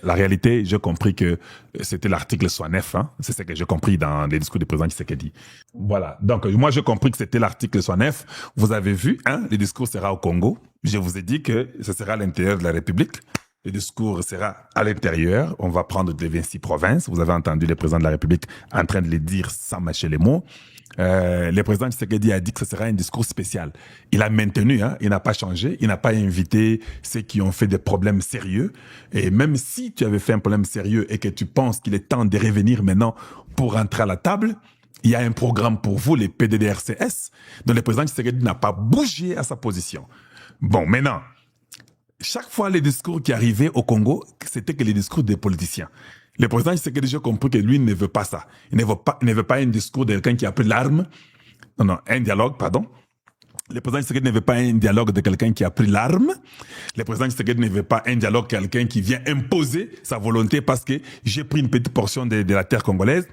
La réalité, j'ai compris que c'était l'article 69, hein. C'est ce que j'ai compris dans les discours du président Tshisekedi. Voilà. Donc, moi, j'ai compris que c'était l'article 69. Vous avez vu, hein, le discours sera au Congo. Je vous ai dit que ce sera à l'intérieur de la République. Le discours sera à l'intérieur. On va prendre des 26 provinces. Vous avez entendu le président de la République en train de les dire sans mâcher les mots. Le président Tshisekedi a dit que ce sera un discours spécial. Il a maintenu, hein, il n'a pas changé, il n'a pas invité ceux qui ont fait des problèmes sérieux. Et même si tu avais fait un problème sérieux et que tu penses qu'il est temps de revenir maintenant pour rentrer à la table, il y a un programme pour vous, les PDDRCS, dont le président Tshisekedi n'a pas bougé à sa position. Bon, maintenant, chaque fois les discours qui arrivaient au Congo, c'était que les discours des politiciens. Le président Tshisekedi, j'ai compris que lui ne veut pas ça. Il ne veut pas un discours de quelqu'un qui a pris l'arme. Non, un dialogue, pardon. Le président Tshisekedi ne veut pas un dialogue de quelqu'un qui a pris l'arme. Le président Tshisekedi ne veut pas un dialogue de quelqu'un qui vient imposer sa volonté parce que j'ai pris une petite portion de la terre congolaise.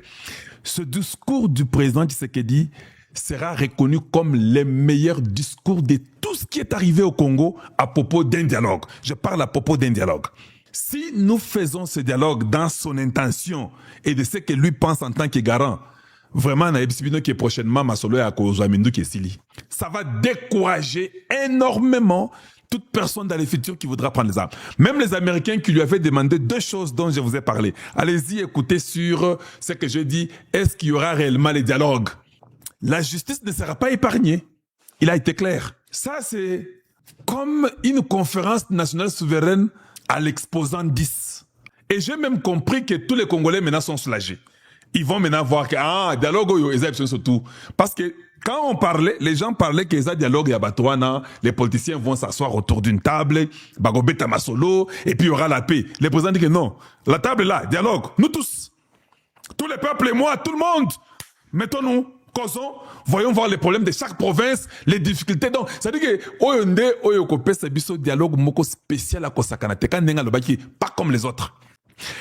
Ce discours du président Tshisekedi sera reconnu comme le meilleur discours de tout ce qui est arrivé au Congo à propos d'un dialogue. Je parle à propos d'un dialogue. Si nous faisons ce dialogue dans son intention et de ce que lui pense en tant que garant, vraiment, qui est prochainement Masolo et Akozoamindu qui est Sili, ça va décourager énormément toute personne dans le futur qui voudra prendre les armes. Même les Américains qui lui avaient demandé deux choses dont je vous ai parlé. Allez-y, écoutez sur ce que je dis. Est-ce qu'il y aura réellement les dialogues? La justice ne sera pas épargnée. Il a été clair. Ça, c'est comme une conférence nationale souveraine à l'exposant 10. Et j'ai même compris que tous les Congolais maintenant sont soulagés. Ils vont maintenant voir que, dialogue, ils surtout. Parce que quand on parlait, les gens parlaient que ça dialogue, les politiciens vont s'asseoir autour d'une table, bagobeta masolo, et puis il y aura la paix. Le président dit que non. La table est là, dialogue, nous tous. Tous les peuples et moi, tout le monde. Mettons-nous. Causons, voyons voir les problèmes de chaque province, les difficultés. Donc, ça veut dire que c'est un dialogue moko spécial à Kosakanate, pas comme les autres.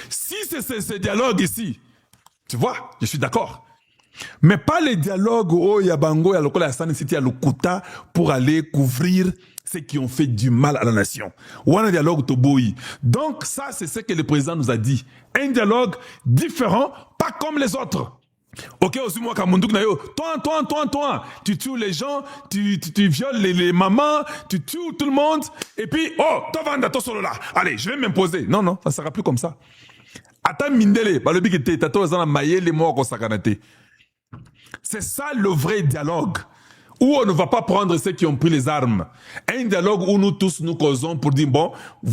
Si c'est ce dialogue ici, tu vois, je suis d'accord. Mais pas les dialogues où il y a Bango, il y a Lokola, il y a Lokuta pour aller couvrir ceux qui ont fait du mal à la nation. Ou un dialogue Toboui. Donc, ça, c'est ce que le président nous a dit. Un dialogue différent, pas comme les autres. Ok, aussi moi, toi, tu tues les gens, tu violes les mamans, tu tues tout le monde, et puis, toi, vanda, toi, solo là. Allez, je vais m'imposer. Non, ça sera plus comme ça. Attends, mindele, c'est ça le vrai dialogue. Où on ne va pas prendre ceux qui ont pris les armes. Un dialogue où nous tous nous causons pour dire, bon,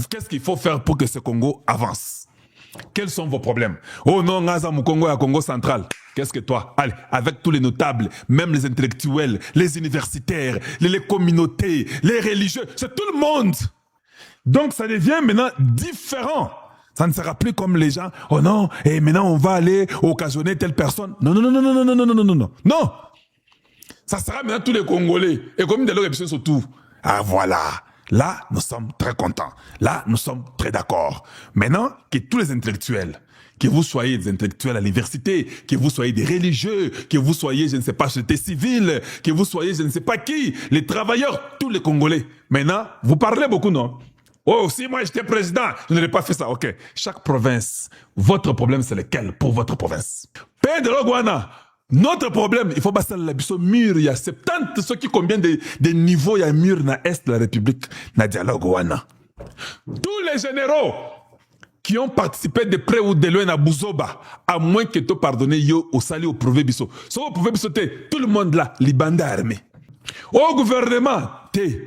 qu'est-ce qu'il faut faire pour que ce Congo avance? Quels sont vos problèmes? Oh non, Ngaza Mukongo à Congo central. Qu'est-ce que toi? Allez, avec tous les notables, même les intellectuels, les universitaires, les communautés, les religieux, c'est tout le monde. Donc ça devient maintenant différent. Ça ne sera plus comme les gens, oh non, et maintenant on va aller occasionner telle personne. Non. Non. Ça sera maintenant tous les Congolais. Et comme des gens surtout. Ah voilà. Là, nous sommes très contents. Là, nous sommes très d'accord. Maintenant, que tous les intellectuels, que vous soyez des intellectuels à l'université, que vous soyez des religieux, que vous soyez, je ne sais pas, société civile, que vous soyez, je ne sais pas qui, les travailleurs, tous les Congolais. Maintenant, vous parlez beaucoup, non? Oh, si moi j'étais président, je n'aurais pas fait ça. Ok. Chaque province, votre problème, c'est lequel pour votre province? Père de l'Ogwana. Notre problème, il faut passer la biso mur, il y a 70 ceux qui combien de niveaux il y a mur dans l'Est de la République, dans dialogue wana. Tous les généraux qui ont participé de près ou de loin à Bouzoba, à moins que tu pardonnes yo au sali au prouvé biso. Sauf au prouvé biso tout le monde là, les bandes armées. Au gouvernement,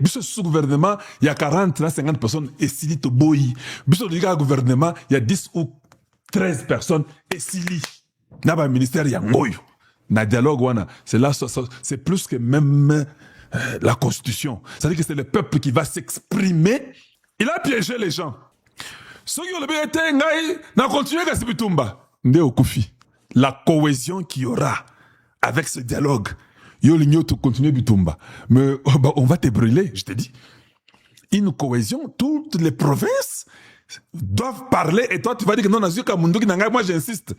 biso sous gouvernement, il y a 40, 50 personnes et sili to boyi. Biso au gouvernement, il y a 10 ou 13 personnes et sili. Naba ministère ya ngoyo. Na dialogue wana, c'est là, c'est plus que même la constitution. C'est-à-dire que c'est le peuple qui va s'exprimer. Il a piégé les gens. Ceux qui ont le BT, n'a continué qu'à Sibitumba. Nde okufi. La cohésion qu'il y aura avec ce dialogue. Yo l'igno tu continuer Bitumba. Mais on va te brûler, je te dis. Une cohésion, toutes les provinces doivent parler et toi tu vas dire que non, moi j'insiste.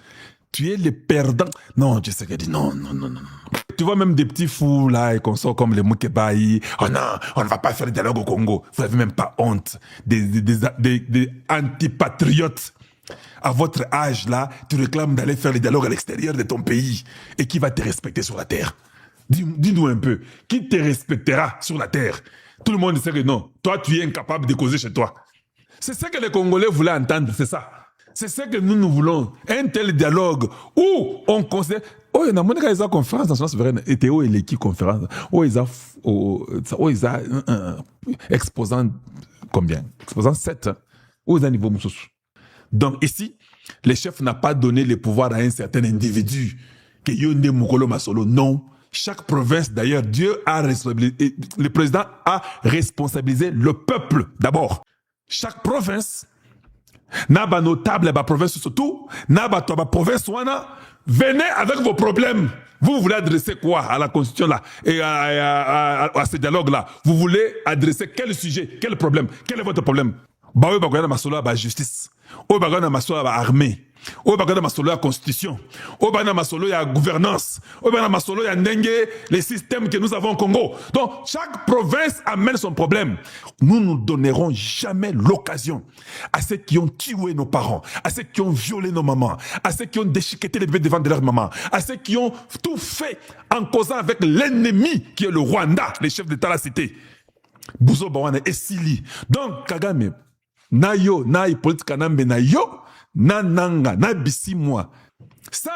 Tu es le perdant. Non, je sais qu'elle dit non. Tu vois même des petits fous là et qu'on sort comme les Moukebaï. Oh non, on ne va pas faire de dialogue au Congo. Vous n'avez même pas honte. Des antipatriotes À votre âge là, tu réclames d'aller faire les dialogues à l'extérieur de ton pays. Et qui va te respecter sur la terre? Dis-nous un peu, qui te respectera sur la terre? Tout le monde sait que non, toi tu es incapable de causer chez toi. C'est ce que les Congolais voulaient entendre, c'est ça. C'est ce que nous voulons. Un tel dialogue où on considère... Oh, il y a une conférence nationale souveraine. Et Théo et l'équipe conférence. Oh, ils ont exposant combien? Exposant 7. Oh, ils ont niveau Moussous. Donc ici, les chefs n'ont pas donné le pouvoir à un certain individu. Que Yonde Mukolo Masolo. Non. Chaque province, d'ailleurs, le président a responsabilisé le peuple d'abord. Chaque province, Naba notable, la province surtout, Naba Toba province Wana, venez avec vos problèmes. Vous voulez adresser quoi à la constitution là et à ce dialogue là? Vous voulez adresser quel sujet, quel problème? Quel est votre problème? Bah oui, bah masolo ba justice. Oh bah masolo ba armée. Oh bah masolo ya constitution. Oh bah masolo ya gouvernance. Oh bah masolo ya ndengue les systèmes que nous avons au Congo. Donc chaque province amène son problème. Nous ne donnerons jamais l'occasion à ceux qui ont tué nos parents, à ceux qui ont violé nos mamans, à ceux qui ont déchiqueté les bébés devant de leur maman, à ceux qui ont tout fait en causant avec l'ennemi qui est le Rwanda, les chefs d'État la cité. Bouzo Bawana et Sili. Donc Kagame na yo, na politique nambe na yo, na nanga, na bisi moi. Ça,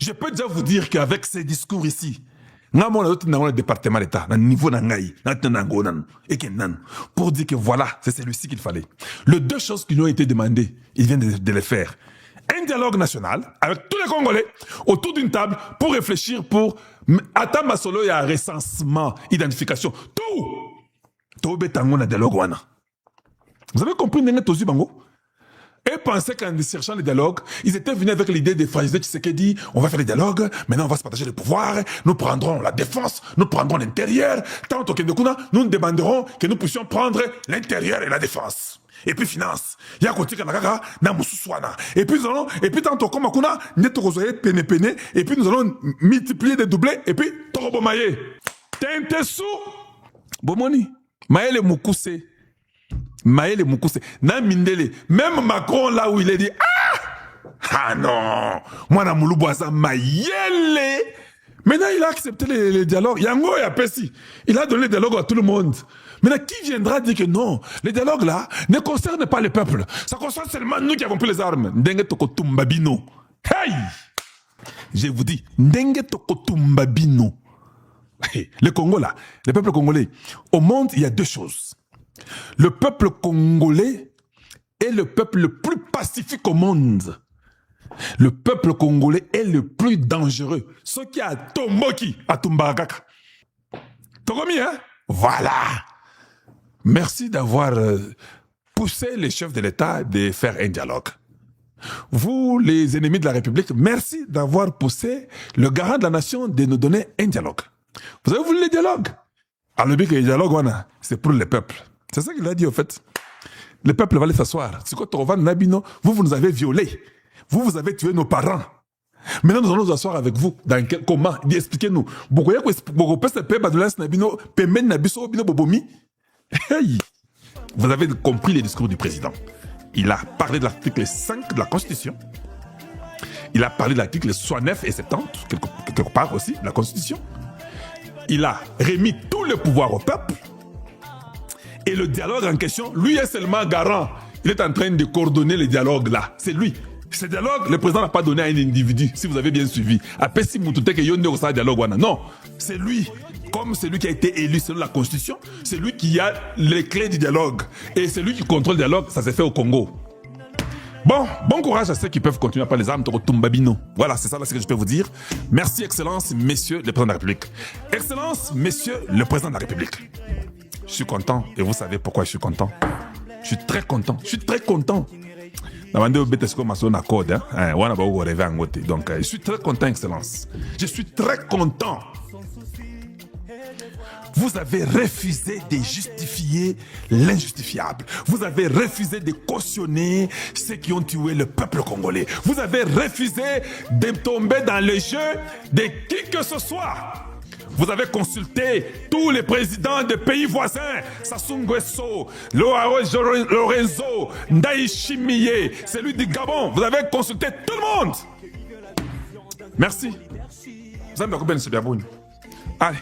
je peux déjà vous dire qu'avec ces discours ici, dans le département d'État, dans le niveau d'Angaï, pour dire que voilà, c'est celui-ci qu'il fallait. Les deux choses qui nous ont été demandées, ils viennent de les faire. Un dialogue national avec tous les Congolais autour d'une table pour réfléchir pour attendre solo et un recensement, identification, tout. Tout le dialogue wana. Vous avez compris Ndenge Tozu Bango? Et pensaient qu'en cherchant le dialogue, ils étaient venus avec l'idée de fragiliser Tshisekedi, on va faire le dialogue, maintenant on va se partager le pouvoir, nous prendrons la défense, nous prendrons l'intérieur, tant au Kendekuna, nous demanderons que nous puissions prendre l'intérieur et la défense. Et puis finance, il y a côté Kanaka, na Moussouswana. Et puis tantôt comme Akuna, neto rosoye pene, et puis nous allons multiplier, dédoubler, et puis Torobomaye. Tentesu, Bomoni, Maël Moukousse. Maël Moukousse, na mindele, même Macron là où il est dit ah non, moi na Moulouboisa Maël. Maintenant il a accepté les dialogues. Yango et Apessi, il a donné le dialogue à tout le monde. Maintenant qui viendra dire que non, les dialogues là ne concernent pas le peuple, ça concerne seulement nous qui avons pris les armes. Ndenge Tokotumbabino. Hey, je vous dis, Ndenge Tokotumbabino. Le Congo là, le peuple congolais, au monde il y a deux choses. Le peuple congolais est le peuple le plus pacifique au monde. Le peuple congolais est le plus dangereux. Ce qui a Tomboki, à Tumbarakaka. Togomi, hein? Voilà. Merci d'avoir poussé les chefs de l'État de faire un dialogue. Vous, les ennemis de la République, merci d'avoir poussé le garant de la nation de nous donner un dialogue. Vous avez voulu le dialogue? Alors, le dialogue, c'est pour le peuple. C'est ça qu'il a dit, au fait. Le peuple va aller s'asseoir. Vous nous avez violés. Vous avez tué nos parents. Maintenant, nous allons nous asseoir avec vous. Comment? Expliquez-nous. Vous avez compris les discours du président. Il a parlé de l'article 5 de la Constitution. Il a parlé de l'article 69 et 70, quelque part aussi, de la Constitution. Il a remis tout le pouvoir au peuple. Et le dialogue en question, lui est seulement garant. Il est en train de coordonner le dialogue là. C'est lui. Ce dialogue, le président n'a pas donné à un individu, si vous avez bien suivi. Non, c'est lui. Comme c'est lui qui a été élu selon la Constitution, c'est lui qui a les clés du dialogue. Et c'est lui qui contrôle le dialogue, ça s'est fait au Congo. Bon courage à ceux qui peuvent continuer à parler les armes Tumbabino. Voilà, c'est ça là ce que je peux vous dire. Merci, Excellence, Messieurs le Président de la République. Excellence, Messieurs le Président de la République. Je suis content et vous savez pourquoi je suis content. Je suis très content. Je suis très content. Donc, je suis très content, Excellence. Je suis très content. Vous avez refusé de justifier l'injustifiable. Vous avez refusé de cautionner ceux qui ont tué le peuple congolais. Vous avez refusé de tomber dans le jeu de qui que ce soit. Vous avez consulté tous les présidents des pays voisins. Sassou Nguesso, Lorenzo, Ndayishimiye, celui du Gabon. Vous avez consulté tout le monde. Merci. Vous avez me bien, Allez.